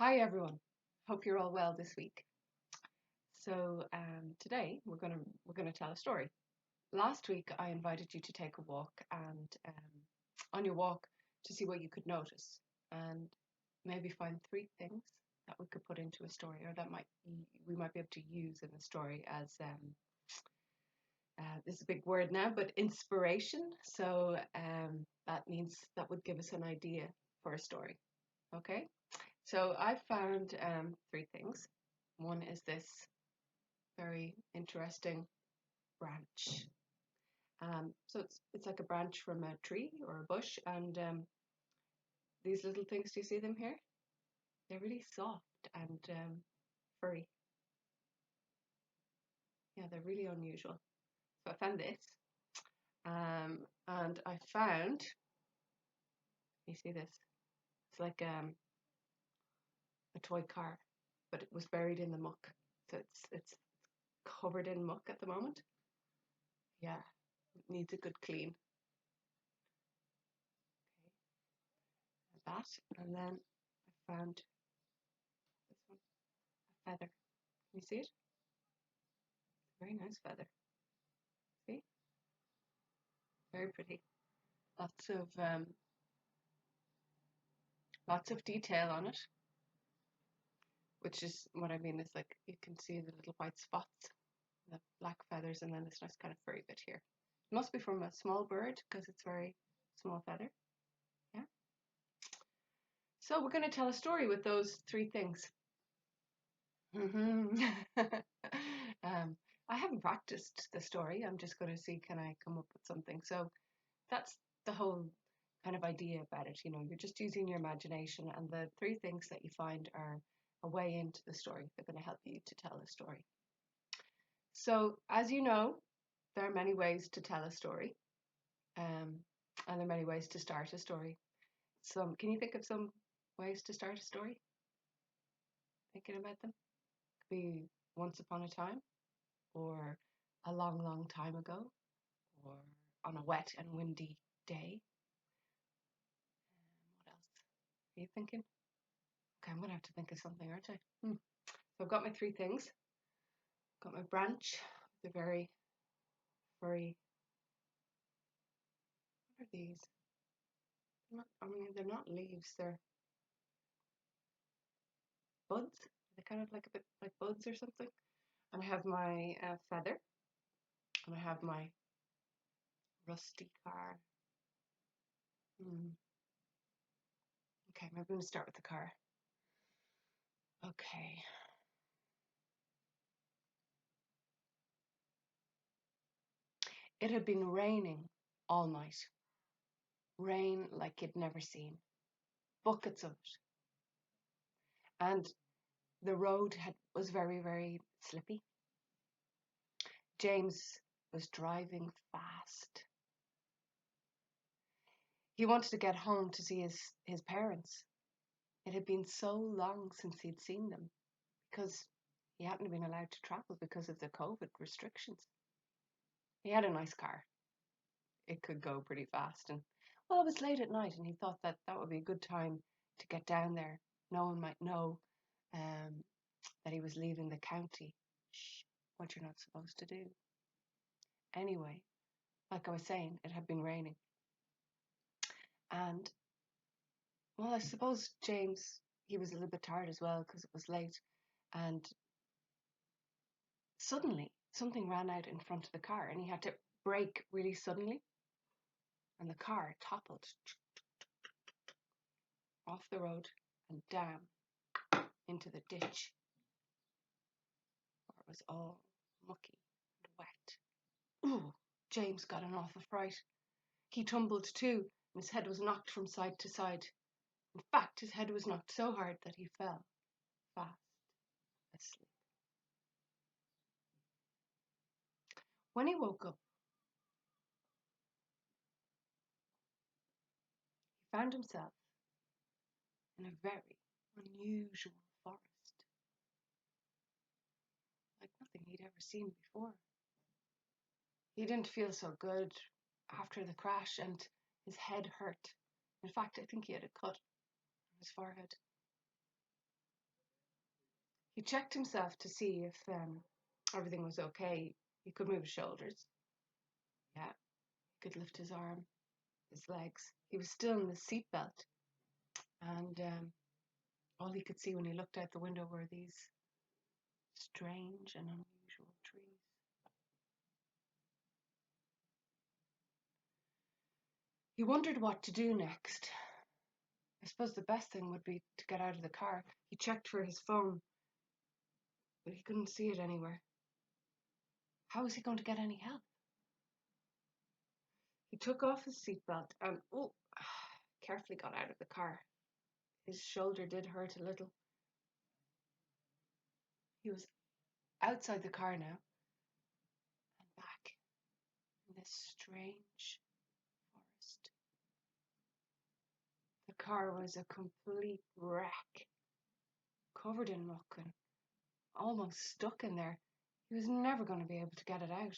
Hi everyone. Hope you're all well this week. So today we're gonna tell a story. Last week I invited you to take a walk and on your walk to see what you could notice and maybe find three things that we could put into a story or that we might be able to use in a story as this is a big word now, but inspiration. So that means that would give us an idea for a story. Okay. So I found three things. One is this very interesting branch. So it's like a branch from a tree or a bush, and these little things. Do you see them here? They're really soft and furry. Yeah, they're really unusual. So I found this, and I found. You see this? It's like a toy car, but it was buried in the muck. So it's covered in muck at the moment. Yeah, it needs a good clean. That, and then I found this one, a feather. Can you see it? Very nice feather. See? Very pretty. Lots of lots of detail on it, which is what I mean is like you can see the little white spots, the black feathers, and then this nice kind of furry bit here. It must be from a small bird because it's very small feather. Yeah. So we're going to tell a story with those three things. I haven't practiced the story. I'm just going to see can I come up with something. So that's the whole kind of idea about it. You know, you're just using your imagination, and the three things that you find are a way into the story. They're going to help you to tell a story. So, as you know, there are many ways to tell a story, um, and there are many ways to start a story. Can you think of some ways to start a story? Thinking about them? Could be once upon a time, or a long, long time ago, or on a wet and windy day. What else? Are you thinking? Okay, I'm gonna have to think of something, aren't I? So I've got my three things. Got my branch, the very furry. What are these? They're not leaves. They're buds. They're kind of like a bit like buds or something. And I have my feather, and I have my rusty car. Hmm. Okay, maybe I'm gonna start with the car. Okay. It had been raining all night. Rain like you'd never seen. Buckets of it. And the road was very, very slippy. James was driving fast. He wanted to get home to see his parents. It had been so long since he'd seen them because he hadn't been allowed to travel because of the COVID restrictions. He had a nice car. It could go pretty fast. And well, it was late at night, and he thought that that would be a good time to get down there. No one might know um, that he was leaving the county. Shh, what you're not supposed to do. Anyway, like I was saying, it had been raining. And well, I suppose James, he was a little bit tired as well because it was late. And suddenly, something ran out in front of the car, and he had to brake really suddenly. And the car toppled off the road and down into the ditch, where it was all mucky and wet. Ooh, James got an awful fright. He tumbled too, and his head was knocked from side to side. In fact, his head was knocked so hard that he fell fast asleep. When he woke up, he found himself in a very unusual forest, like nothing he'd ever seen before. He didn't feel so good after the crash, and his head hurt. In fact, I think he had a cut on his forehead. He checked himself to see if everything was okay. He could move his shoulders. Yeah, he could lift his arm, his legs. He was still in the seatbelt, and all he could see when he looked out the window were these strange and unusual trees. He wondered what to do next. I suppose the best thing would be to get out of the car. He checked for his phone, but he couldn't see it anywhere. How was he going to get any help? He took off his seatbelt and carefully got out of the car. His shoulder did hurt a little. He was outside the car now and back in this strange forest. The car was a complete wreck, covered in muck and almost stuck in there. He was never going to be able to get it out.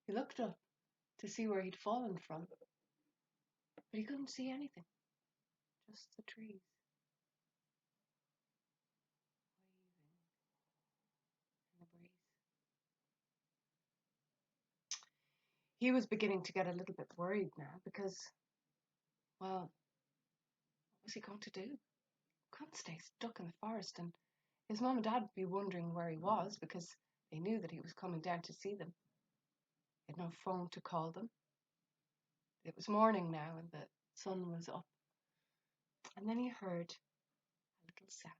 He looked up to see where he'd fallen from, but he couldn't see anything, just the trees waving in the breeze. He was beginning to get a little bit worried now because, well, what was he going to do? He couldn't stay stuck in the forest, and his mum and dad would be wondering where he was because they knew that he was coming down to see them. He had no phone to call them. It was morning now and the sun was up. And then he heard a little sound.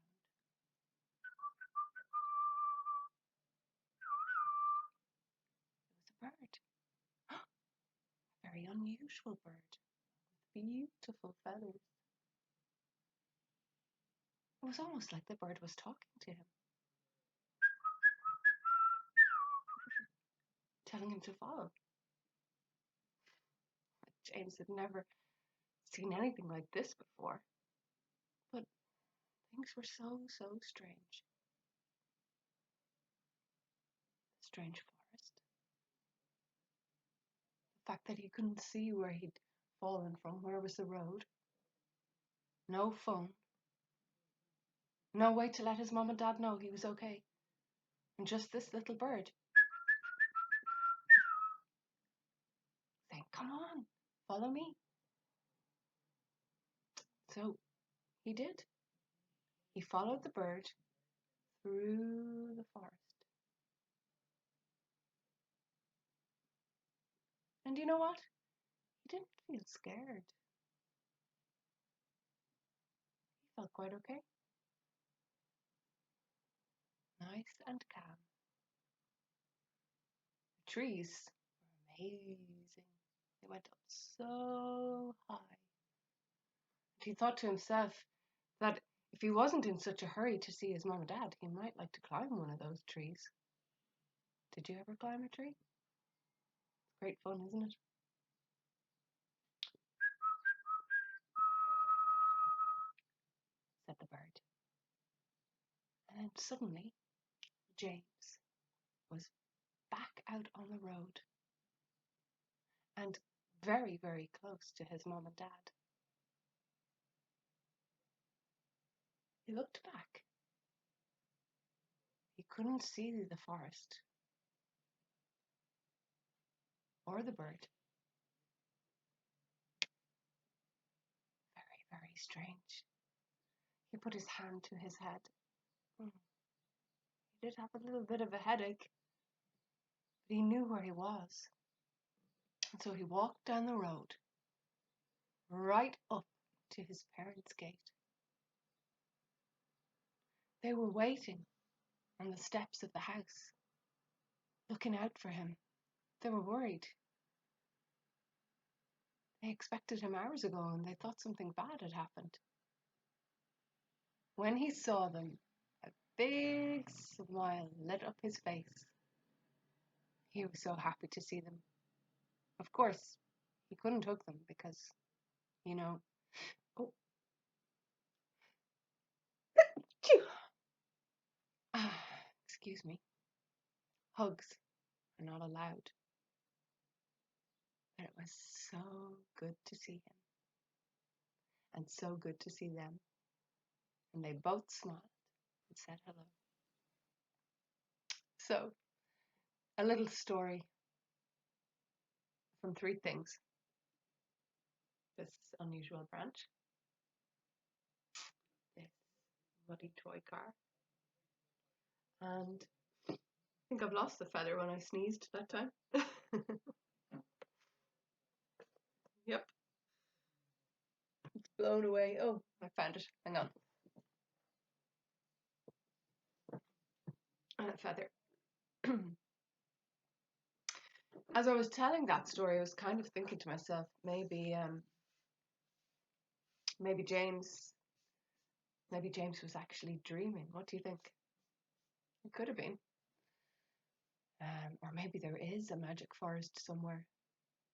It was a bird. A very unusual bird with beautiful feathers. It was almost like the bird was talking to him, telling him to follow. James had never seen anything like this before. But things were so strange. The strange forest. The fact that he couldn't see where he'd fallen from, where was the road. No phone. No way to let his mum and dad know he was okay. And just this little bird saying, "Come on, follow me." So he did. He followed the bird through the forest. And you know what? He didn't feel scared. He felt quite okay. Nice and calm. The trees were amazing. They went up so high. And he thought to himself that if he wasn't in such a hurry to see his mum and dad, he might like to climb one of those trees. Did you ever climb a tree? It's great fun, isn't it? Said the bird. And then suddenly, James was back out on the road and very close to his mum and dad. He looked back. He couldn't see the forest or the bird. Very strange. He put his hand to his head. He did have a little bit of a headache, but he knew where he was. And so he walked down the road, right up to his parents' gate. They were waiting on the steps of the house, looking out for him. They were worried. They expected him hours ago and they thought something bad had happened. When he saw them, a big smile lit up his face. He was so happy to see them. Of course, he couldn't hug them because, you know, oh, excuse me, hugs are not allowed. But it was so good to see him and so good to see them. And they both smiled and said hello. So, a little story from Three Things, this unusual branch, this muddy toy car. And I think I've lost the feather when I sneezed that time. Yep, it's blown away. Oh, I found it. Hang on. And a feather. As I was telling that story, I was kind of thinking to myself, maybe James, maybe James was actually dreaming. What do you think? It could have been. Or maybe there is a magic forest somewhere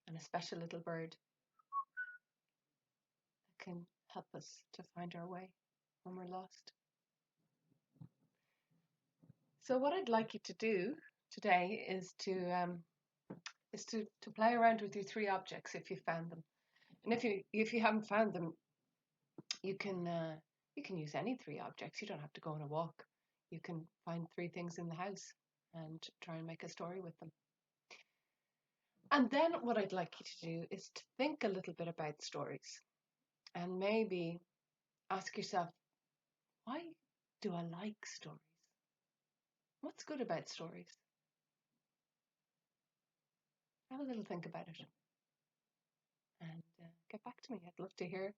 and a special little bird that can help us to find our way when we're lost. So what I'd like you to do today is to play around with your three objects if you found them. And if you haven't found them, you can use any three objects. You don't have to go on a walk. You can find three things in the house and try and make a story with them. And then what I'd like you to do is to think a little bit about stories and maybe ask yourself, why do I like stories? What's good about stories? Have a little think about it and get back to me. I'd love to hear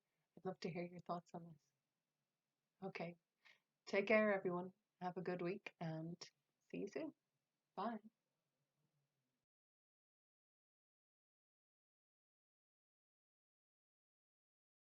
your thoughts on this. Okay. Take care, everyone. Have a good week and see you soon. Bye.